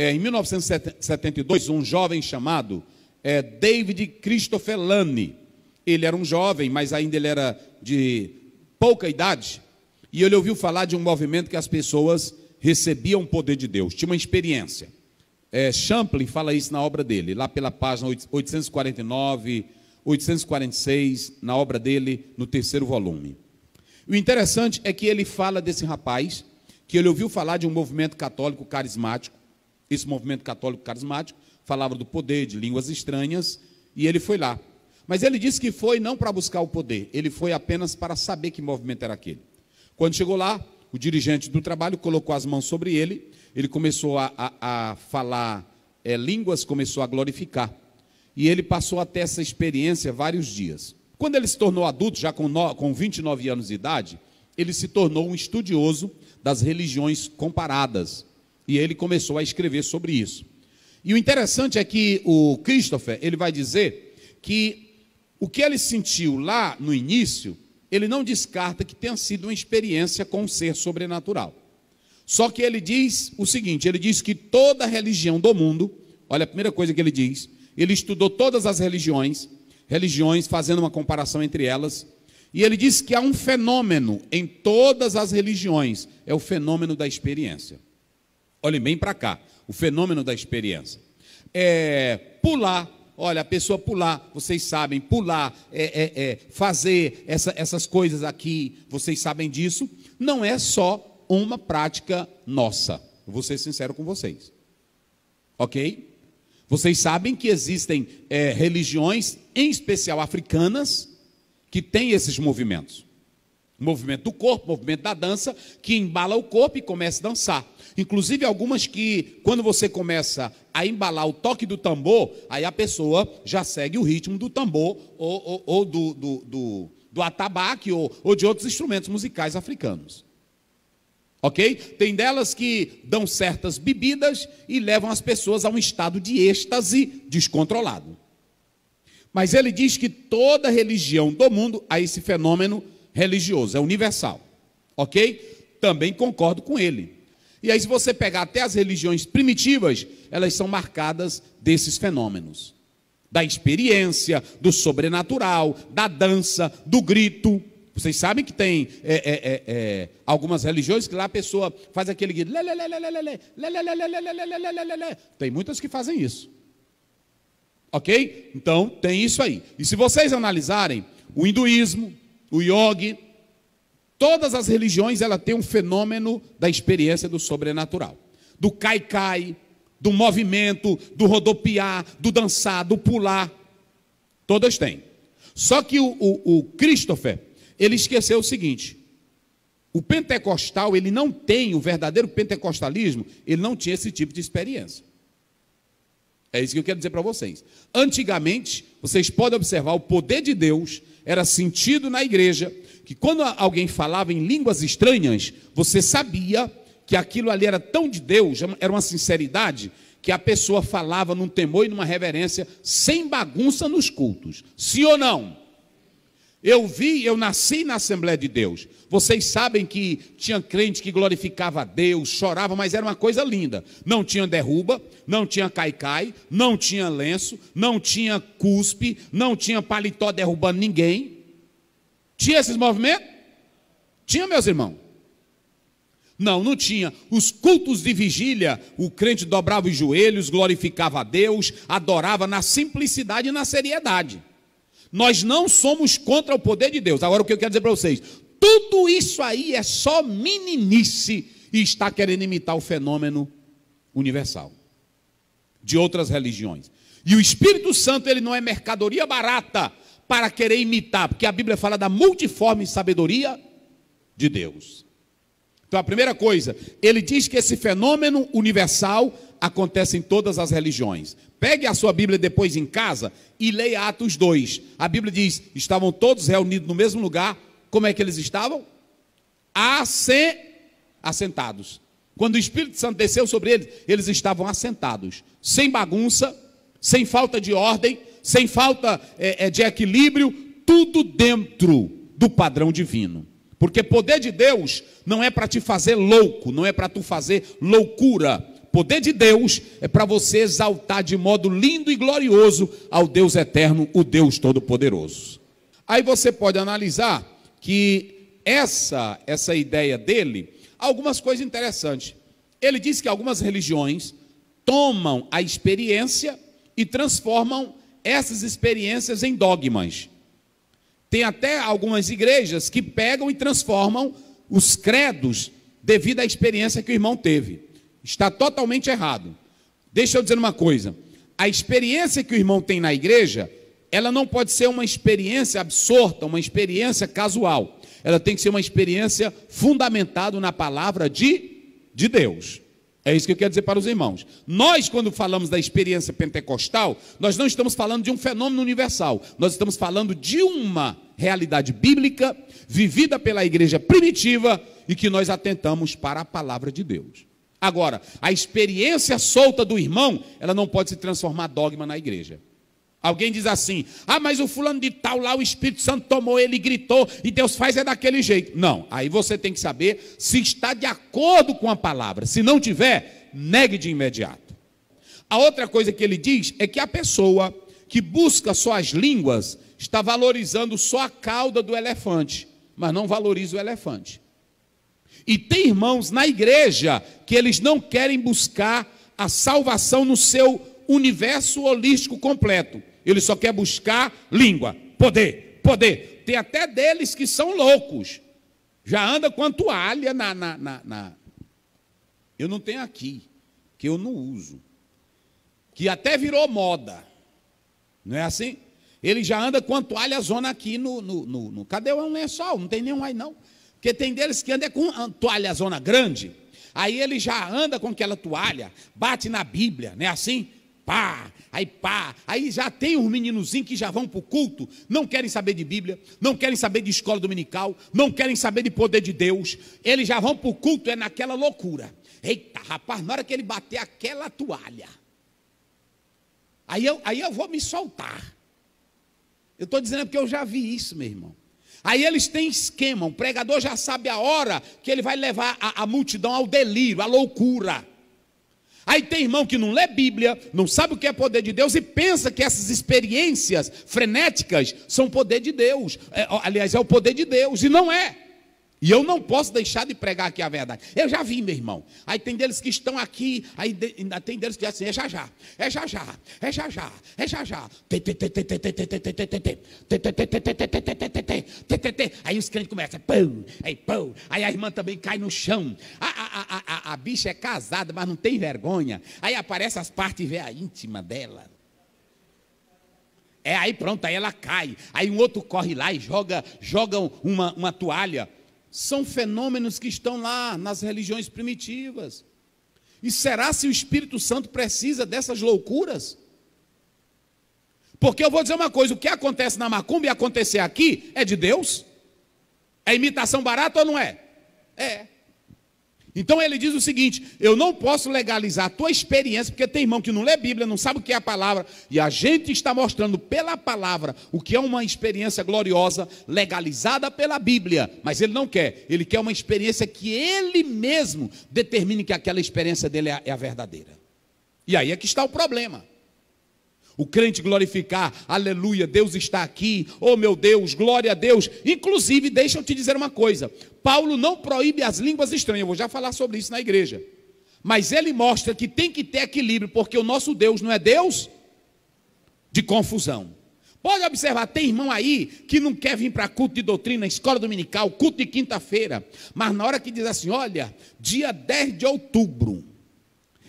Em 1972, um jovem chamado David Christopher Lane, ele era um jovem, mas ainda ele era de pouca idade, e ele ouviu falar de um movimento que as pessoas recebiam o poder de Deus, tinha uma experiência. Champlin fala isso na obra dele, lá pela página 849, 846, na obra dele, no 3º volume. O interessante é que ele fala desse rapaz, que ele ouviu falar de um movimento católico carismático. Esse movimento católico carismático falava do poder, de línguas estranhas, e ele foi lá. Mas ele disse que foi não para buscar o poder, ele foi apenas para saber que movimento era aquele. Quando chegou lá, o dirigente do trabalho colocou as mãos sobre ele, ele começou a falar línguas, começou a glorificar. E ele passou a ter essa experiência vários dias. Quando ele se tornou adulto, já com 29 anos de idade, ele se tornou um estudioso das religiões comparadas. E ele começou a escrever sobre isso. E o interessante é que o Christopher, ele vai dizer que o que ele sentiu lá no início, ele não descarta que tenha sido uma experiência com um ser sobrenatural. Só que ele diz o seguinte, ele diz que toda religião do mundo, olha a primeira coisa que ele diz, ele estudou todas as religiões, fazendo uma comparação entre elas, e ele diz que há um fenômeno em todas as religiões, é o fenômeno da experiência. Olhem bem para cá, o fenômeno da experiência. Pular, olha, a pessoa pular, vocês sabem, pular, fazer essas coisas aqui, vocês sabem disso, não é só uma prática nossa. Vou ser sincero com vocês. Ok? Vocês sabem que existem religiões, em especial africanas, que têm esses movimentos. O movimento do corpo, o movimento da dança, que embala o corpo e começa a dançar. Inclusive algumas que, quando você começa a embalar o toque do tambor, aí a pessoa já segue o ritmo do tambor, ou do atabaque, ou de outros instrumentos musicais africanos. Ok? Tem delas que dão certas bebidas e levam as pessoas a um estado de êxtase descontrolado. Mas ele diz que toda religião do mundo há esse fenômeno religioso, é universal. Ok? Também concordo com ele. E aí, se você pegar até as religiões primitivas, elas são marcadas desses fenômenos. Da experiência, do sobrenatural, da dança, do grito. Vocês sabem que tem algumas religiões que lá a pessoa faz aquele grito. Tem muitas que fazem isso. Ok? Então, tem isso aí. E se vocês analisarem o hinduísmo, o yoga, todas as religiões, ela tem um fenômeno da experiência do sobrenatural. Do cai-cai, do movimento, do rodopiar, do dançar, do pular. Todas têm. Só que o Christopher, ele esqueceu o seguinte. O pentecostal, ele não tem, o verdadeiro pentecostalismo, ele não tinha esse tipo de experiência. É isso que eu quero dizer para vocês. Antigamente, vocês podem observar, o poder de Deus era sentido na igreja, que quando alguém falava em línguas estranhas, você sabia que aquilo ali era tão de Deus, era uma sinceridade, que a pessoa falava num temor e numa reverência, sem bagunça nos cultos. Sim ou não? Eu nasci na Assembleia de Deus. Vocês sabem que tinha crente que glorificava a Deus, chorava, mas era uma coisa linda. Não tinha derruba, não tinha cai-cai, não tinha lenço, não tinha cuspe, não tinha paletó derrubando ninguém. Tinha esses movimentos? Tinha, meus irmãos? Não tinha. Os cultos de vigília, o crente dobrava os joelhos, glorificava a Deus, adorava na simplicidade e na seriedade. Nós não somos contra o poder de Deus. Agora o que eu quero dizer para vocês, tudo isso aí é só meninice e está querendo imitar o fenômeno universal de outras religiões. E o Espírito Santo, ele não é mercadoria barata para querer imitar, porque a Bíblia fala da multiforme sabedoria de Deus. Então a primeira coisa, ele diz que esse fenômeno universal acontece em todas as religiões. Pegue a sua Bíblia depois em casa e leia Atos 2. A Bíblia diz, estavam todos reunidos no mesmo lugar. Como é que eles estavam? Assentados. Quando o Espírito Santo desceu sobre eles, eles estavam assentados. Sem bagunça, sem falta de ordem, sem falta de equilíbrio, tudo dentro do padrão divino. Porque poder de Deus não é para te fazer louco, não é para tu fazer loucura. poder de Deus é para você exaltar de modo lindo e glorioso ao Deus eterno, o Deus Todo-Poderoso. Aí você pode analisar que essa ideia dele, algumas coisas interessantes. Ele diz que algumas religiões tomam a experiência e transformam essas experiências em dogmas. Tem até algumas igrejas que pegam e transformam os credos devido à experiência que o irmão teve. Está totalmente errado. Deixa eu dizer uma coisa. A experiência que o irmão tem na igreja, ela não pode ser uma experiência absorta, uma experiência casual. Ela tem que ser uma experiência fundamentada na palavra de Deus. É isso que eu quero dizer para os irmãos. Nós, quando falamos da experiência pentecostal, nós não estamos falando de um fenômeno universal. Nós estamos falando de uma realidade bíblica, vivida pela igreja primitiva, e que nós atentamos para a palavra de Deus. Agora, a experiência solta do irmão, ela não pode se transformar em dogma na igreja. Alguém diz assim: ah, mas o fulano de tal lá, o Espírito Santo tomou ele, gritou, e Deus faz daquele jeito. Não, aí você tem que saber se está de acordo com a palavra. Se não tiver, negue de imediato. A outra coisa que ele diz é que a pessoa que busca só as línguas está valorizando só a cauda do elefante, mas não valoriza o elefante. E tem irmãos na igreja que eles não querem buscar a salvação no seu universo holístico completo. Ele só quer buscar língua, poder. Tem até deles que são loucos. Já anda com a toalha Eu não tenho aqui, que eu não uso. Que até virou moda. Não é assim? Ele já anda com a toalha zona aqui no cadê um lençol? Não tem nenhum aí não. Porque tem deles que andam com a toalha zona grande. Aí ele já anda com aquela toalha, bate na Bíblia, não é assim? Pá, aí já tem uns meninozinhos que já vão para o culto, não querem saber de Bíblia, não querem saber de escola dominical, não querem saber de poder de Deus, eles já vão para o culto, é naquela loucura. Eita, rapaz, na hora que ele bater aquela toalha, aí eu vou me soltar. Eu estou dizendo porque eu já vi isso, meu irmão. Aí eles têm esquema, o pregador já sabe a hora que ele vai levar a multidão ao delírio, à loucura. Aí tem irmão que não lê Bíblia, não sabe o que é poder de Deus e pensa que essas experiências frenéticas são poder de Deus. Aliás, é o poder de Deus, e não é. E eu não posso deixar de pregar aqui a verdade. Eu já vi, meu irmão. Aí tem deles que estão aqui, aí tem deles que dizem assim, é já já. Aí os crentes começam, pão. Aí a irmã também cai no chão. A bicha é casada, mas não tem vergonha. Aí aparece as partes íntimas dela. Aí pronto, aí ela cai. Aí um outro corre lá e joga uma toalha. São fenômenos que estão lá nas religiões primitivas. E será se o Espírito Santo precisa dessas loucuras? Porque eu vou dizer uma coisa, o que acontece na macumba e acontecer aqui é de Deus? É imitação barata ou não é? É. Então ele diz o seguinte, eu não posso legalizar a tua experiência, porque tem irmão que não lê Bíblia, não sabe o que é a palavra, e a gente está mostrando pela palavra o que é uma experiência gloriosa, legalizada pela Bíblia, mas ele não quer, ele quer uma experiência que ele mesmo determine que aquela experiência dele é a verdadeira. E aí é que está o problema. O crente glorificar, aleluia, Deus está aqui, oh meu Deus, glória a Deus. Inclusive, deixa eu te dizer uma coisa, Paulo não proíbe as línguas estranhas, eu vou já falar sobre isso na igreja. Mas ele mostra que tem que ter equilíbrio, porque o nosso Deus não é Deus de confusão. Pode observar, tem irmão aí que não quer vir para culto de doutrina, escola dominical, culto de quinta-feira, mas na hora que diz assim, olha, dia 10 de outubro,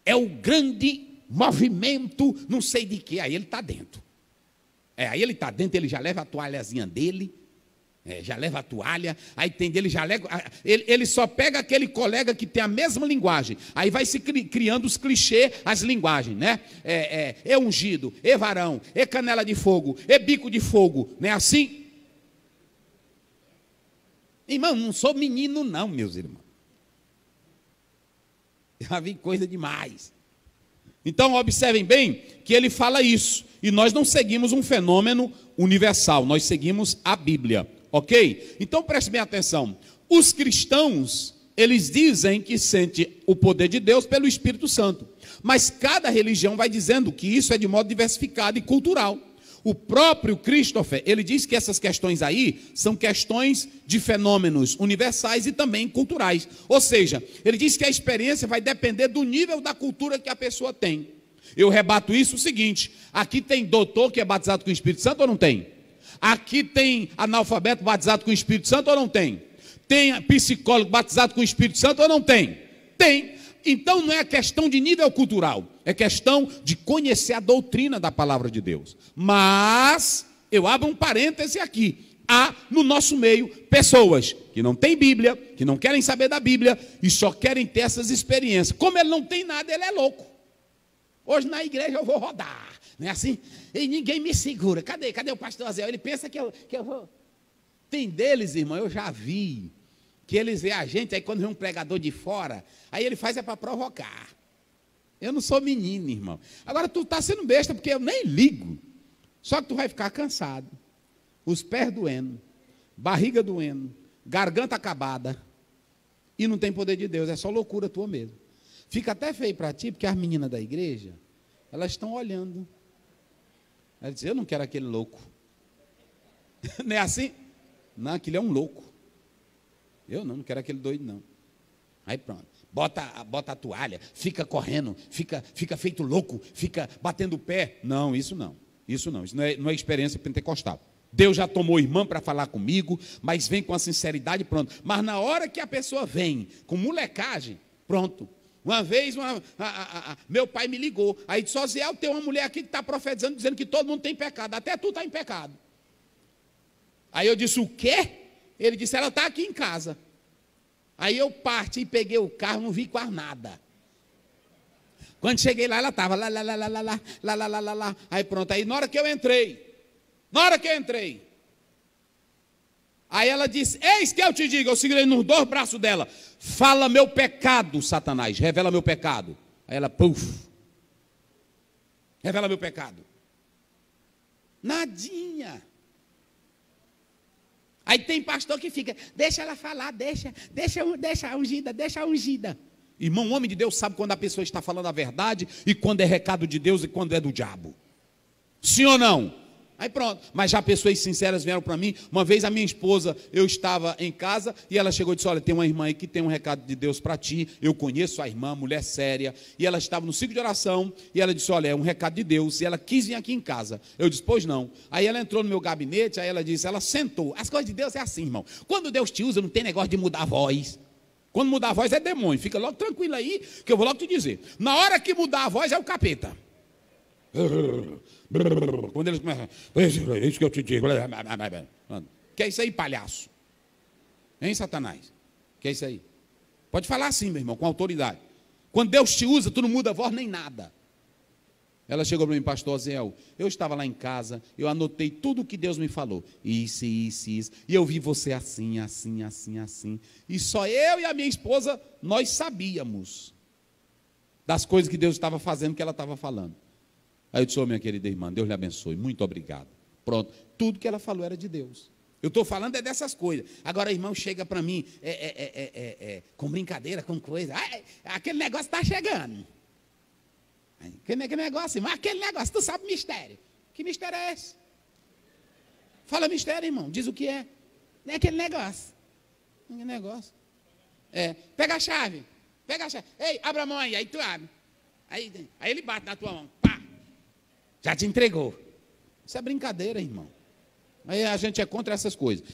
é o grande movimento, não sei de que, aí ele está dentro. Aí ele está dentro, ele já leva a toalhazinha dele, já leva a toalha, aí tem dele, já leva, ele só pega aquele colega que tem a mesma linguagem, aí vai se criando os clichês, as linguagens, né? É ungido, é varão, é canela de fogo, é bico de fogo, não é assim? Irmão, não sou menino não, meus irmãos. Já vi coisa demais. Então, observem bem que ele fala isso. E nós não seguimos um fenômeno universal, nós seguimos a Bíblia, ok? Então, preste bem atenção. Os cristãos eles dizem que sente o poder de Deus pelo Espírito Santo. Mas cada religião vai dizendo que isso é de modo diversificado e cultural. O próprio Christopher, ele diz que essas questões aí são questões de fenômenos universais e também culturais. Ou seja, ele diz que a experiência vai depender do nível da cultura que a pessoa tem. Eu rebato isso o seguinte: aqui tem doutor que é batizado com o Espírito Santo ou não tem? Aqui tem analfabeto batizado com o Espírito Santo ou não tem? Tem psicólogo batizado com o Espírito Santo ou não tem? Tem. Então não é questão de nível cultural, é questão de conhecer a doutrina da palavra de Deus. Mas, eu abro um parêntese aqui, há no nosso meio pessoas que não têm Bíblia, que não querem saber da Bíblia e só querem ter essas experiências. Como ele não tem nada, ele é louco. Hoje na igreja eu vou rodar, não é assim? E ninguém me segura. Cadê o pastor Zé? Ele pensa que eu vou... Tem deles, irmão, eu já vi, que eles veem a gente, aí quando vem um pregador de fora, aí ele faz para provocar. Eu não sou menino, irmão. Agora tu está sendo besta, porque eu nem ligo. Só que tu vai ficar cansado. Os pés doendo, barriga doendo, garganta acabada. E não tem poder de Deus, é só loucura tua mesmo. Fica até feio para ti, porque as meninas da igreja, elas estão olhando. Elas dizem, eu não quero aquele louco. Não é assim? Não, aquele é um louco. Eu não quero aquele doido, não. Aí pronto. Bota a toalha, fica correndo, fica feito louco, fica batendo o pé. Não, isso não. Isso não é experiência pentecostal. Deus já tomou irmã para falar comigo, mas vem com a sinceridade, pronto. Mas na hora que a pessoa vem com molecagem, pronto. Uma vez, meu pai me ligou. Aí disse, Osiel, tem uma mulher aqui que está profetizando, dizendo que todo mundo tem pecado. Até tu está em pecado. Aí eu disse, o quê? Ele disse, ela está aqui em casa. Aí eu parti e peguei o carro, não vi quase nada. Quando cheguei lá, ela estava lá. Aí pronto, aí na hora que eu entrei, aí ela disse, eis que eu te digo, eu segurei nos dois braços dela, fala meu pecado, Satanás, revela meu pecado. Aí ela, puf, revela meu pecado. Nadinha. Aí tem pastor que fica, deixa ela falar, deixa a ungida. Irmão, o homem de Deus sabe quando a pessoa está falando a verdade e quando é recado de Deus e quando é do diabo. Sim ou não? Aí pronto, mas já pessoas sinceras vieram para mim. Uma vez a minha esposa, eu estava em casa e ela chegou e disse, olha, tem uma irmã aí que tem um recado de Deus para ti. Eu conheço a irmã, mulher séria. E ela estava no ciclo de oração e ela disse, olha, é um recado de Deus. E ela quis vir aqui em casa. Eu disse, pois não. Aí ela entrou no meu gabinete, aí ela disse, ela sentou. As coisas de Deus é assim, irmão. Quando Deus te usa, não tem negócio de mudar a voz. Quando mudar a voz é demônio. Fica logo tranquilo aí, que eu vou logo te dizer. Na hora que mudar a voz é o capeta. Quando eles começam, é isso que eu te digo. Que é isso aí, palhaço? Hein, Satanás? Que é isso aí? Pode falar assim, meu irmão, com autoridade. Quando Deus te usa, tu não muda a voz nem nada. Ela chegou para mim, pastor Zéu, eu estava lá em casa, eu anotei tudo o que Deus me falou. Isso. E eu vi você assim. E só eu e a minha esposa, nós sabíamos das coisas que Deus estava fazendo, que ela estava falando. Aí eu disse, minha querida irmã, Deus lhe abençoe, muito obrigado. Pronto, tudo que ela falou era de Deus. Eu estou falando dessas coisas. Agora, irmão, chega para mim, com brincadeira, com coisa. Aquele negócio está chegando. Aquele negócio, mas aquele negócio, tu sabe mistério. Que mistério é esse? Fala mistério, irmão, diz o que é. Não é aquele negócio. Aquele negócio. Pega a chave. Ei, abre a mão aí tu abre. Aí ele bate na tua mão. Pá. Já te entregou. Isso é brincadeira, irmão. Aí a gente é contra essas coisas.